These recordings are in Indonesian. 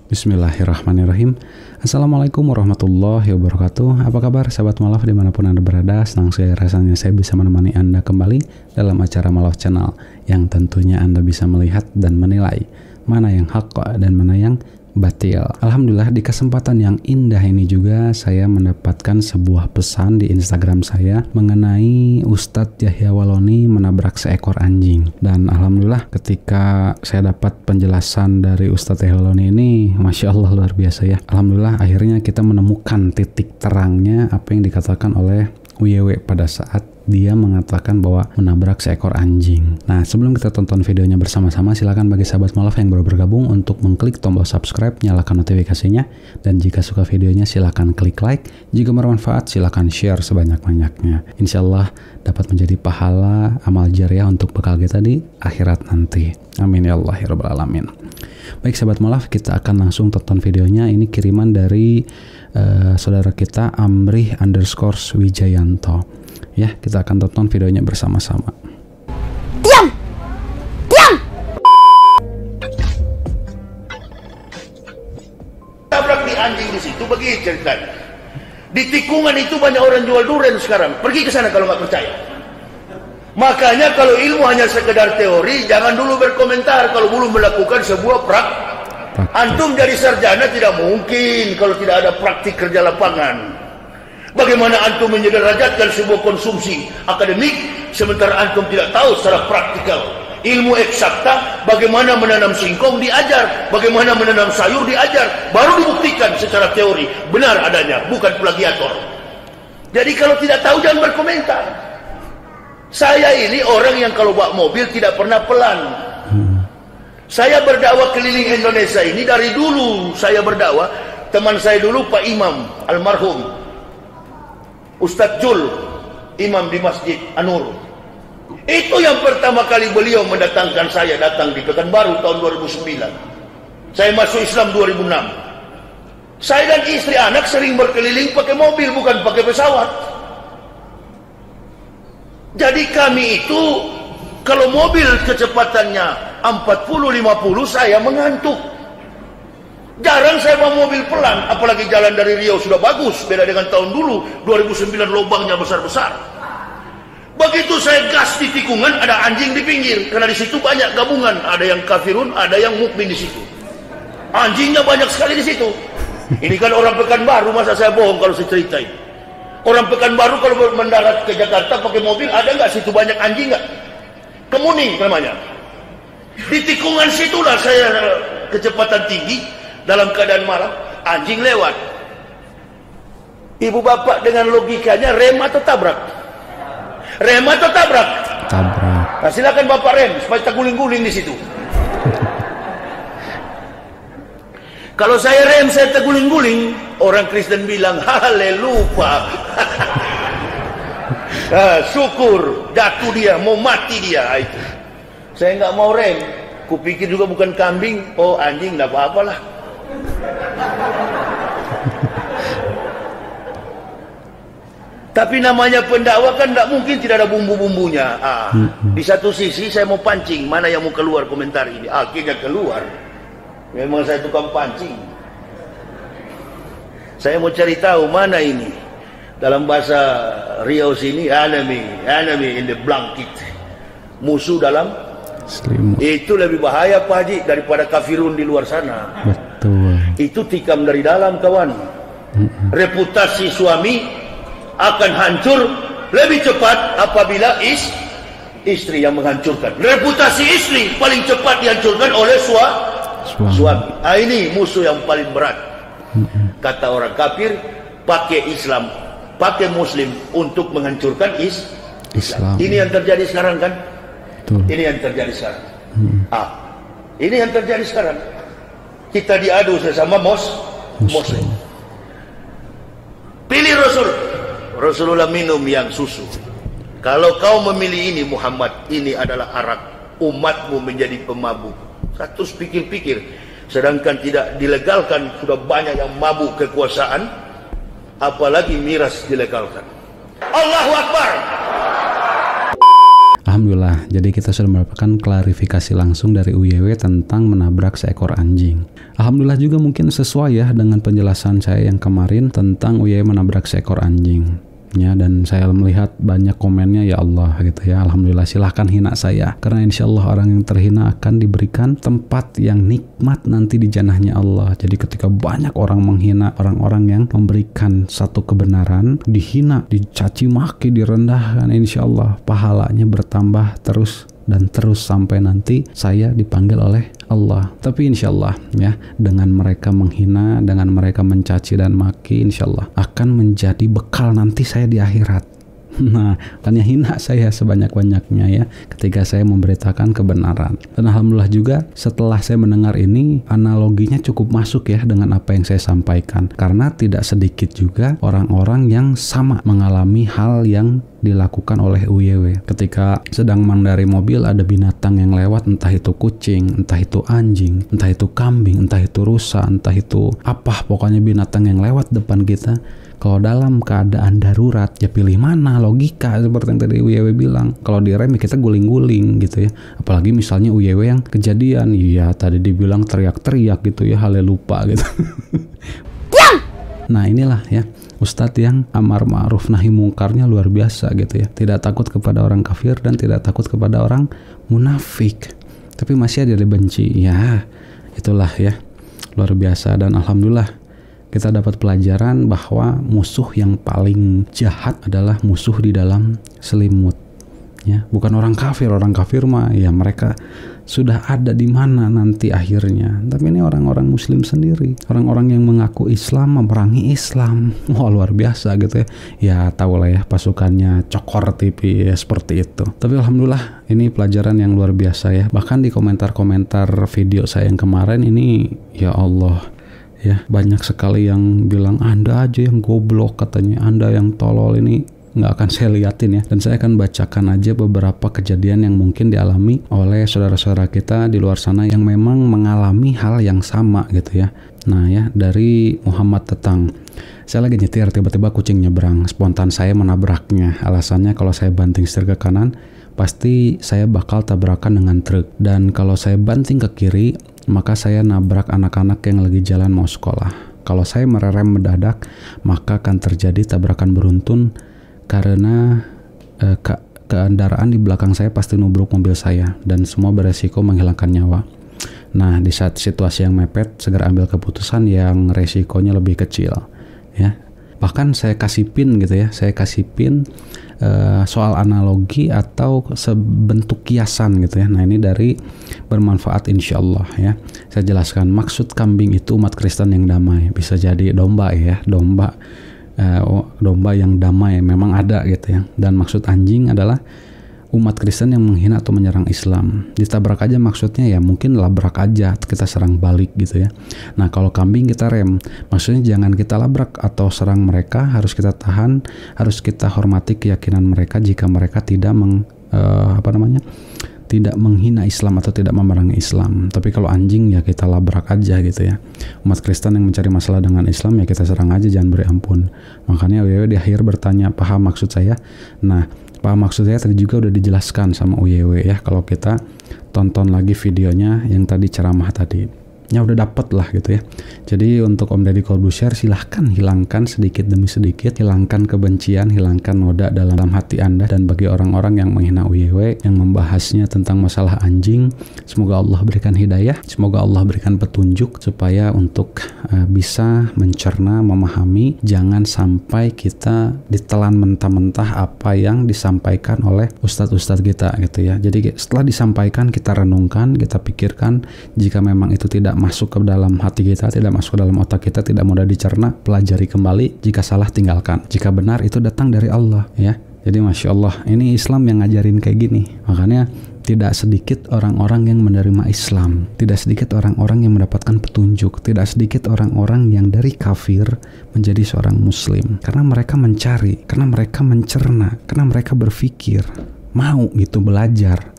Bismillahirrahmanirrahim. Assalamualaikum warahmatullahi wabarakatuh. Apa kabar sahabat Malaf dimanapun Anda berada? Senang sekali rasanya saya bisa menemani Anda kembali dalam acara Malaf Channel, yang tentunya Anda bisa melihat dan menilai mana yang hak dan mana yang batil. Alhamdulillah, di kesempatan yang indah ini juga saya mendapatkan sebuah pesan di Instagram saya mengenai Ustadz Yahya Waloni menabrak seekor anjing. Dan alhamdulillah ketika saya dapat penjelasan dari Ustadz Yahya Waloni ini, Masya Allah luar biasa ya. Alhamdulillah akhirnya kita menemukan titik terangnya apa yang dikatakan oleh UYW pada saat dia mengatakan bahwa menabrak seekor anjing. Nah, sebelum kita tonton videonya bersama-sama, silakan bagi sahabat Malaf yang baru bergabung untuk mengklik tombol subscribe, nyalakan notifikasinya, dan jika suka videonya silakan klik like. Jika bermanfaat silakan share sebanyak-banyaknya. Insya Allah dapat menjadi pahala amal jariah untuk bekal kita di akhirat nanti. Amin ya Allah ya Rabbal Alamin. Baik sahabat Malaf, kita akan langsung tonton videonya. Ini kiriman dari saudara kita Amrih_Wijayanto. Ya, kita akan tonton videonya bersama-sama. Diam! Diam! Tabrak di anjing di situ, begini ceritanya. Di tikungan itu banyak orang jual durian sekarang. Pergi ke sana kalau nggak percaya. Makanya kalau ilmu hanya sekedar teori, jangan dulu berkomentar kalau belum melakukan sebuah praktik. Antum jadi sarjana tidak mungkin kalau tidak ada praktik kerja lapangan. Bagaimana antum menyederajatkan sebuah konsumsi akademik sementara antum tidak tahu secara praktikal? Ilmu eksakta, bagaimana menanam singkong diajar, bagaimana menanam sayur diajar, baru dibuktikan secara teori benar adanya, bukan plagiator. Jadi kalau tidak tahu jangan berkomentar. Saya ini orang yang kalau bawa mobil tidak pernah pelan. Saya berdakwah keliling Indonesia ini dari dulu. Saya berdakwah, teman saya dulu Pak Imam almarhum Ustadz Jul, imam di Masjid Anur. Itu yang pertama kali beliau mendatangkan saya datang di Pekanbaru tahun 2009. Saya masuk Islam 2006. Saya dan istri anak sering berkeliling pakai mobil, bukan pakai pesawat. Jadi kami itu kalau mobil kecepatannya 40-50 saya mengantuk. Jarang saya bawa mobil pelan, apalagi jalan dari Riau sudah bagus, beda dengan tahun dulu 2009 lubangnya besar-besar. Begitu saya gas di tikungan, ada anjing di pinggir, karena di situ banyak gabungan, ada yang kafirun, ada yang mukmin di situ. Anjingnya banyak sekali di situ. Ini kan orang Pekanbaru, masa saya bohong kalau saya ceritain. Orang Pekanbaru kalau mendarat ke Jakarta pakai mobil, ada nggak situ banyak anjing nggak? Kemuning namanya. Di tikungan situlah saya kecepatan tinggi. Dalam keadaan malam, anjing lewat. Ibu bapak dengan logikanya rem atau tabrak? Rem atau tabrak? Tabrak. Nah, silakan bapak rem supaya terguling-guling di situ. Kalau saya rem, saya terguling-guling, orang Kristen bilang haleluya. Nah, syukur, jatuh dia, mau mati dia. Itu. Saya nggak mau rem. Kupikir juga bukan kambing. Oh, anjing, nggak apa-apalah. Tapi namanya pendakwah kan tidak mungkin tidak ada bumbu-bumbunya. Di satu sisi saya mau pancing, mana yang mau keluar komentar ini? Akhirnya keluar. Memang saya tukang pancing. Saya mau cari tahu mana ini. Dalam bahasa Riau sini, enemy in the blanket. Musuh dalam selimut. Itu lebih bahaya Pak Haji daripada kafirun di luar sana. Betul. Itu tikam dari dalam kawan. Reputasi suami akan hancur lebih cepat apabila istri yang menghancurkan. Reputasi istri paling cepat dihancurkan oleh suami. Ini musuh yang paling berat. Kata orang kafir, pakai Islam, pakai Muslim untuk menghancurkan Islam. Ini yang terjadi sekarang kan? Betul. Ini yang terjadi sekarang. Ini yang terjadi sekarang. Kita diadu sesama Muslim. Pilih Rasulullah minum yang susu. Kalau kau memilih ini Muhammad, ini adalah arak, umatmu menjadi pemabuk. Terus pikir-pikir, sedangkan tidak dilegalkan, sudah banyak yang mabuk kekuasaan, apalagi miras dilegalkan. Allahu Akbar. Alhamdulillah, jadi kita sudah mendapatkan klarifikasi langsung dari UYW tentang menabrak seekor anjing. Alhamdulillah juga mungkin sesuai ya dengan penjelasan saya yang kemarin tentang UYW menabrak seekor anjing. Ya, dan saya melihat banyak komennya, ya Allah gitu ya. Alhamdulillah, silahkan hina saya, karena insya Allah orang yang terhina akan diberikan tempat yang nikmat nanti di jannahnya Allah. Jadi ketika banyak orang menghina orang-orang yang memberikan satu kebenaran, dihina, dicaci maki, direndahkan, insya Allah pahalanya bertambah terus dan terus sampai nanti saya dipanggil oleh Allah. Tapi insya Allah ya, dengan mereka menghina, dengan mereka mencaci dan maki, insya Allah akan menjadi bekal nanti saya di akhirat. Nah, kan hina saya sebanyak-banyaknya ya ketika saya memberitakan kebenaran. Dan alhamdulillah juga setelah saya mendengar ini, analoginya cukup masuk ya dengan apa yang saya sampaikan. Karena tidak sedikit juga orang-orang yang sama mengalami hal yang dilakukan oleh UYW. Ketika sedang mengendarai mobil, ada binatang yang lewat, entah itu kucing, entah itu anjing, entah itu kambing, entah itu rusa, entah itu apa, pokoknya binatang yang lewat depan kita. Kalau dalam keadaan darurat, ya pilih mana, logika seperti yang tadi UYW bilang. Kalau direm ya kita guling-guling gitu ya. Apalagi misalnya UYW yang kejadian, ya tadi dibilang teriak-teriak gitu ya, halnya lupa gitu. Diam! Nah inilah ya Ustadz yang amar ma'ruf nahi mungkarnya luar biasa gitu ya. Tidak takut kepada orang kafir dan tidak takut kepada orang munafik, tapi masih ada dibenci. Ya itulah ya, luar biasa. Dan alhamdulillah kita dapat pelajaran bahwa musuh yang paling jahat adalah musuh di dalam selimut. Ya, bukan orang kafir. Orang kafir mah ya mereka sudah ada di mana nanti akhirnya. Tapi ini orang-orang muslim sendiri, orang-orang yang mengaku Islam memerangi Islam. Wah, luar biasa gitu ya. Ya tahu lah ya, pasukannya Cokor TV ya, seperti itu. Tapi alhamdulillah ini pelajaran yang luar biasa ya. Bahkan di komentar-komentar video saya yang kemarin ini, ya Allah ya, banyak sekali yang bilang Anda aja yang goblok, katanya Anda yang tolol. Ini nggak akan saya liatin ya, dan saya akan bacakan aja beberapa kejadian yang mungkin dialami oleh saudara-saudara kita di luar sana yang memang mengalami hal yang sama gitu ya. Nah ya, dari Muhammad Tetang. Saya lagi nyetir, tiba-tiba kucing nyebrang, spontan saya menabraknya. Alasannya kalau saya banting setir ke kanan, pasti saya bakal tabrakan dengan truk, dan kalau saya banting ke kiri, maka saya nabrak anak-anak yang lagi jalan mau sekolah. Kalau saya merem mendadak, maka akan terjadi tabrakan beruntun karena kendaraan di belakang saya pasti nubruk mobil saya dan semua beresiko menghilangkan nyawa. Nah, di saat situasi yang mepet, segera ambil keputusan yang resikonya lebih kecil ya. Bahkan saya kasih pin gitu ya, saya kasih pin soal analogi atau sebentuk kiasan gitu ya. Nah ini dari bermanfaat insya Allah ya. Saya jelaskan, maksud kambing itu umat Kristen yang damai. Bisa jadi domba ya, domba yang damai memang ada gitu ya. Dan maksud anjing adalah umat Kristen yang menghina atau menyerang Islam. Ditabrak aja maksudnya ya mungkin labrak aja, kita serang balik gitu ya. Nah kalau kambing kita rem, maksudnya jangan kita labrak atau serang mereka, harus kita tahan, harus kita hormati keyakinan mereka jika mereka tidak tidak menghina Islam atau tidak memerangi Islam. Tapi kalau anjing ya kita labrak aja gitu ya. Umat Kristen yang mencari masalah dengan Islam ya kita serang aja, jangan beri ampun. Makanya UYW di akhir bertanya, paham maksud saya? Nah paham maksud saya tadi juga udah dijelaskan sama UYW ya, kalau kita tonton lagi videonya yang tadi ceramah tadi. Ya udah dapet lah gitu ya. Jadi untuk Om Deddy Corbuzier, silahkan hilangkan sedikit demi sedikit, hilangkan kebencian, hilangkan noda dalam hati Anda. Dan bagi orang-orang yang menghina UYW, yang membahasnya tentang masalah anjing, semoga Allah berikan hidayah, semoga Allah berikan petunjuk supaya untuk bisa mencerna, memahami, jangan sampai kita ditelan mentah-mentah apa yang disampaikan oleh ustadz-ustadz kita gitu ya. Jadi setelah disampaikan kita renungkan, kita pikirkan, jika memang itu tidak masuk ke dalam hati kita, tidak masuk ke dalam otak kita, tidak mudah dicerna, pelajari kembali. Jika salah tinggalkan, jika benar itu datang dari Allah ya. Jadi Masya Allah, ini Islam yang ngajarin kayak gini. Makanya tidak sedikit orang-orang yang menerima Islam, tidak sedikit orang-orang yang mendapatkan petunjuk, tidak sedikit orang-orang yang dari kafir menjadi seorang muslim, karena mereka mencari, karena mereka mencerna, karena mereka berpikir, mau gitu belajar.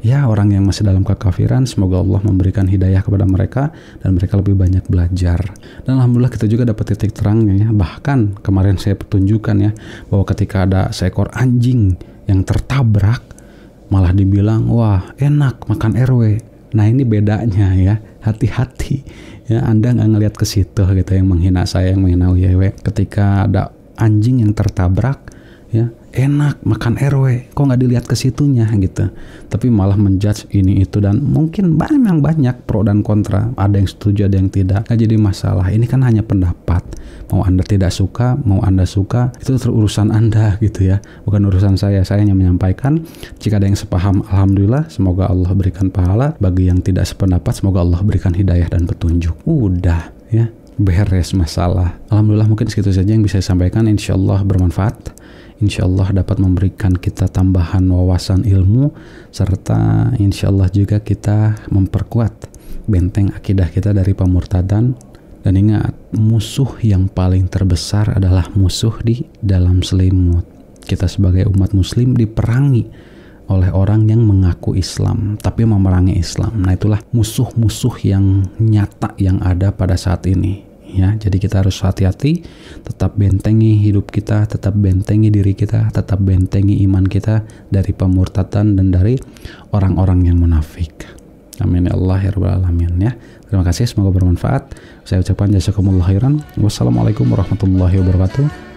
Ya, orang yang masih dalam kekafiran, semoga Allah memberikan hidayah kepada mereka dan mereka lebih banyak belajar. Dan alhamdulillah kita juga dapat titik terangnya ya. Bahkan kemarin saya pertunjukkan ya, bahwa ketika ada seekor anjing yang tertabrak, malah dibilang wah enak makan RW. Nah ini bedanya ya, hati-hati ya, Anda nggak ngelihat ke situ gitu, yang menghina saya, yang menghina UYW. Ketika ada anjing yang tertabrak ya, enak makan RW, kok nggak dilihat ke situnya gitu, tapi malah menjudge ini itu, dan mungkin memang banyak pro dan kontra, ada yang setuju ada yang tidak, nggak jadi masalah. Ini kan hanya pendapat, mau Anda tidak suka mau Anda suka, itu urusan Anda gitu ya, bukan urusan saya hanya menyampaikan. Jika ada yang sepaham alhamdulillah, semoga Allah berikan pahala, bagi yang tidak sependapat semoga Allah berikan hidayah dan petunjuk. Udah ya, beres masalah. Alhamdulillah, mungkin segitu saja yang bisa saya sampaikan. Insyaallah bermanfaat, insyaallah dapat memberikan kita tambahan wawasan ilmu, serta insyaallah juga kita memperkuat benteng akidah kita dari pemurtadan. Dan ingat, musuh yang paling terbesar adalah musuh di dalam selimut. Kita sebagai umat muslim diperangi oleh orang yang mengaku Islam tapi memerangi Islam. Nah itulah musuh-musuh yang nyata yang ada pada saat ini ya. Jadi kita harus hati-hati, tetap bentengi hidup kita, tetap bentengi diri kita, tetap bentengi iman kita dari pemurtadan dan dari orang-orang yang munafik. Amin ya Allah ya rabbal alamin ya. Terima kasih, semoga bermanfaat. Saya ucapkan jazakumullah khairan. Wassalamualaikum warahmatullahi wabarakatuh.